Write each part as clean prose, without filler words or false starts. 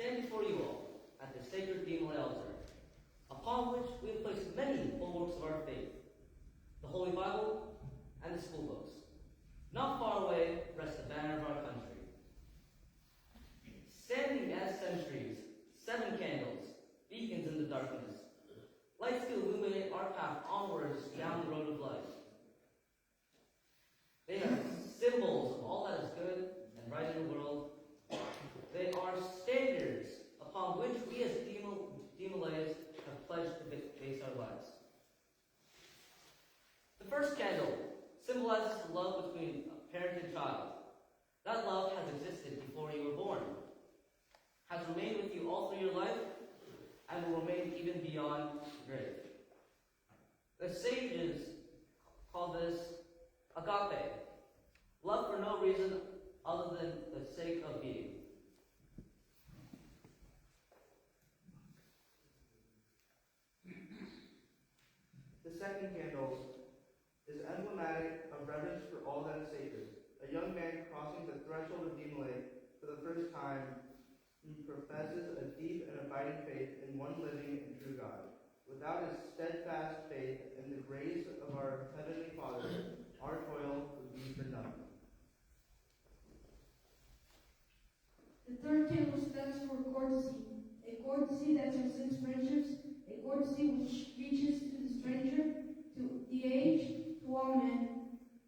stand before you all at the sacred Demolay altar, upon which we have placed many bulwarks of our faith, the Holy Bible and the school books. Not far away rests the banner of our country. Standing as sentries, 7 candles, beacons in the darkness, lights to illuminate our path onwards down the road of life. They are symbols of all that is good and right in the world. They are standards upon which we as Demolays have pledged to base our lives. The first candle symbolizes the love between a parent and child. That love has existed before you were born, has remained with you all through your life, and will remain even beyond the grave. The sages call this agape, love for no reason other than the sake of being. The second candle is emblematic of reverence for all that is sacred. A young man crossing the threshold of Demolay for the first time, he professes a deep and abiding faith in one living and true God. Without his steadfast faith in the grace of our Heavenly Father, our toil would be for nothing. The third candle stands for courtesy, a courtesy that transcends friendships, a courtesy which reaches to the stranger, to the aged, to all men.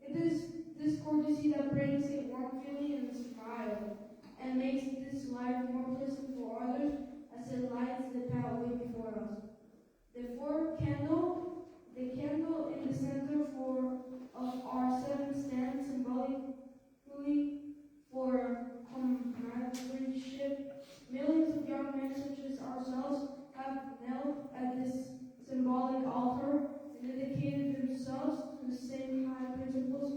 It is this courtesy that brings a warm feeling and a smile, and makes this life more pleasant for others as it lights the pathway before us. The fourth candle, the candle in the center of our 7 stands symbolically for comradeship. Millions of young men such as ourselves have knelt at this symbolic altar and dedicated themselves to the same high principles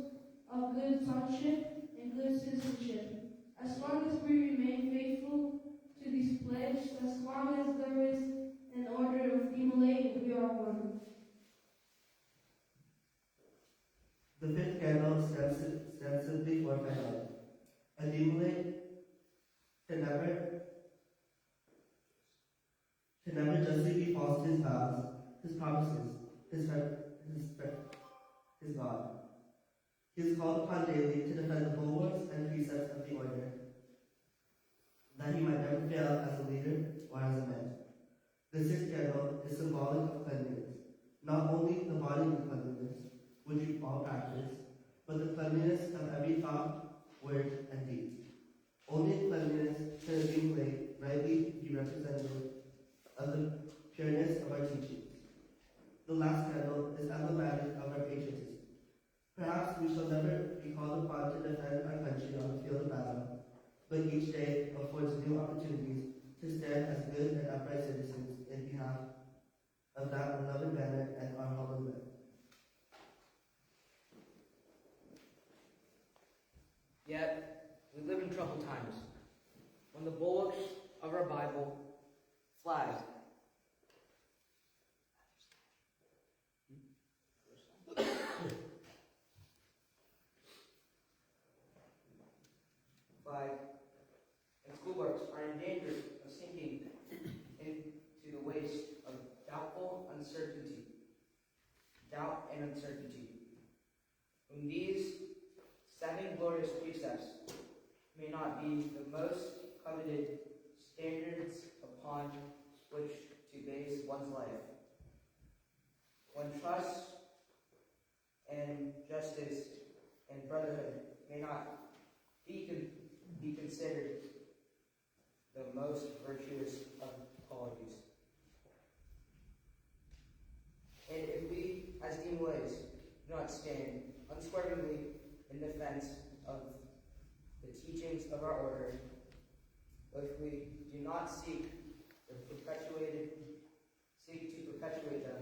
of good sonship and good citizenship. As long as we remain faithful to this pledge, as long as there is an order of Demolay, we are one. The fifth candle stands simply for fidelity. A Demolay can never justly be false to his vows, his promises, his God. He is called upon daily to defend the bulwarks and precepts of the order, that he might never fail as a leader or as a man. The sixth candle is symbolic of cleanliness, not only the bodily cleanliness, which we all practice, but the cleanliness of every thought, word, and deed. Only in cleanliness can a Demolay rightly be representative of the pureness of our teachings. The last candle is emblematic of our patriotism. Perhaps we shall never be called upon to defend our country on the field of battle, but each day affords new opportunities to stand as good and upright citizens in behalf of that beloved banner and our humble land. Yet, we live in troubled times, when the bulwarks of our Bible flag and schoolworks are in danger of sinking into the waste of doubt and uncertainty. When these 7 glorious precepts may not be the most coveted standards upon which to base one's life, when trust and justice and brotherhood may not be considered the most virtuous of qualities. And if we, as Demolays, do not stand unswervingly in defense of the teachings of our order, if we do not seek to perpetuate them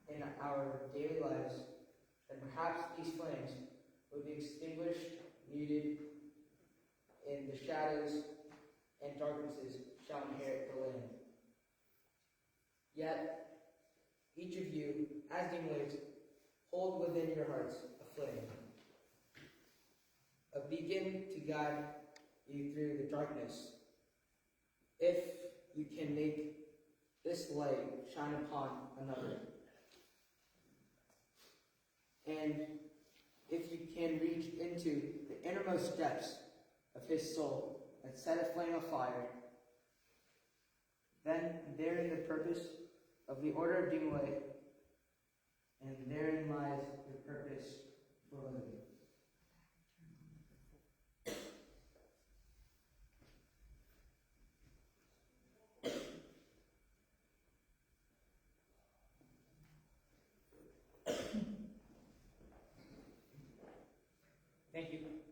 in our daily lives, then perhaps these flames would be extinguished, muted, in the shadows and darknesses shall inherit the land. Yet, each of you, as Demolays, hold within your hearts a flame, a beacon to guide you through the darkness if you can make this light shine upon another. And if you can reach into the innermost depths of his soul and set a flame of fire, then therein the purpose of the Order of Dimole, and therein lies your purpose for living. Thank you.